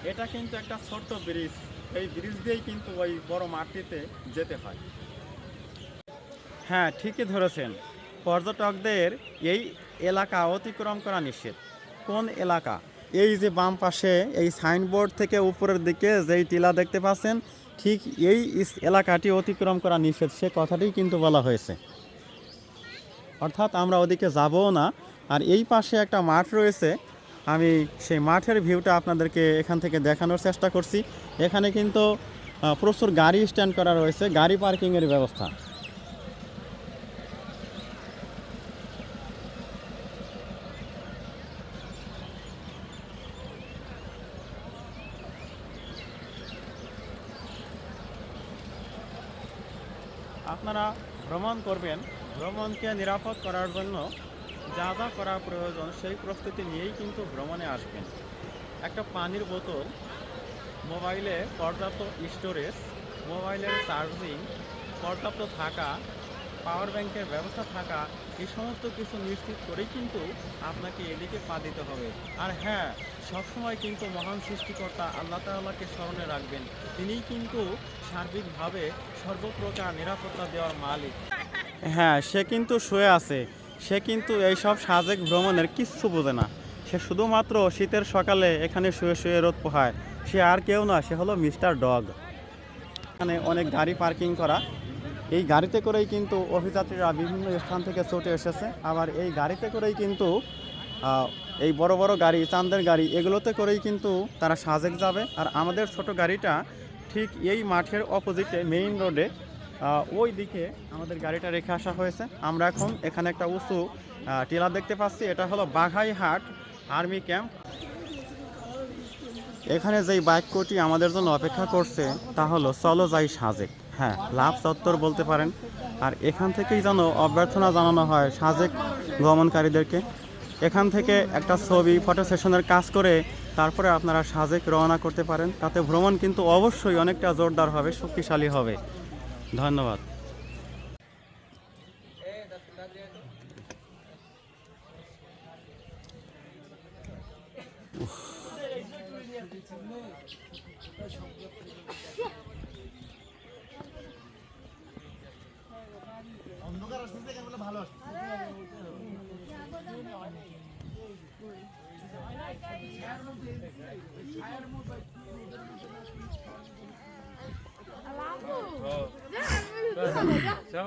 এটা কিন্তু একটা ছোট্ট ব্রিজ, এই ব্রিজ দিয়েই কিন্তু ওই বড় মাঠটিতে যেতে হয়। হ্যাঁ, ঠিকই ধরেছেন, পর্যটকদের এই এলাকা অতিক্রম করা নিষেধ। কোন এলাকা? এই যে বাম পাশে এই সাইনবোর্ড থেকে উপরের দিকে যেই টিলা দেখতে পাচ্ছেন, ঠিক এই এলাকাটি অতিক্রম করা নিষেধ, সে কথাটি কিন্তু বলা হয়েছে। অর্থাৎ আমরা ওদিকে যাবও না। আর এই পাশে একটা মাঠ রয়েছে, আমি সেই মাঠের ভিউটা আপনাদেরকে এখান থেকে দেখানোর চেষ্টা করছি। এখানে কিন্তু প্রচুর গাড়ি স্ট্যান্ড করা রয়েছে, গাড়ি পার্কিংয়ের ব্যবস্থা। আপনারা ভ্রমণ করবেন, ভ্রমণকে নিরাপদ করার জন্য যা যা করা প্রয়োজন সেই প্রস্তুতি নিয়েই কিন্তু ভ্রমণে আসবেন। একটা পানির বোতল, মোবাইলে পর্যাপ্ত স্টোরেজ, মোবাইলের চার্জিং পর্যাপ্ত থাকা, পাওয়ার ব্যাংকের ব্যবস্থা থাকা, এই সমস্ত কিছু নিশ্চিত করেই কিন্তু আপনাকে এদিকে পা দিতে হবে। আর হ্যাঁ, সবসময় কিন্তু মহান সৃষ্টিকর্তা আল্লাহ তাআলাকে স্মরণে রাখবেন। তিনিই কিন্তু সার্বিকভাবে সর্বপ্রকার নিরাপত্তা দেওয়ার মালিক। হ্যাঁ, সে কিন্তু শুয়ে আছে, সে কিন্তু এইসব সাজেক ভ্রমণের কিচ্ছু বোঝে না। সে শুধুমাত্র শীতের সকালে এখানে শুয়ে শুয়ে রোদ পোহায়। সে আর কেউ না, সে হলো মিস্টার ডগ। এখানে অনেক গাড়ি পার্কিং করা, এই গাড়িতে করেই কিন্তু অভিযাত্রীরা বিভিন্ন স্থান থেকে ছুটে এসেছে। আবার এই গাড়িতে করেই কিন্তু এই বড় বড় গাড়ি, চাঁদের গাড়ি, এগুলোতে করেই কিন্তু তারা সাজেক যাবে। আর আমাদের ছোট গাড়িটা ঠিক এই মাঠের অপোজিটে মেইন রোডে ওই দিকে আমাদের গাড়িটা রেখে আসা হয়েছে। আমরা এখন এখানে একটা উঁচু টিলা দেখতে পাচ্ছি, এটা হলো বাঘাইহাট আর্মি ক্যাম্প। এখানে যেই বাইকটি আমাদের জন্য অপেক্ষা করছে তা হলো চলো যাই সাজেক। হ্যাঁ, লাভ চত্বর বলতে পারেন। আর এখান থেকেই যেন অভ্যর্থনা জানানো হয় সাজেক ভ্রমণকারীদেরকে। এখান থেকে একটা ছবি ফটো সেশনের কাজ করে তারপরে আপনারা সাজেক রওনা করতে পারেন। তাতে ভ্রমণ কিন্তু অবশ্যই অনেকটা জোরদার হবে, শক্তিশালী হবে। ধন্যবাদ। অন্ধকার আসছে এখানে বলে ভালো আসছে। Chào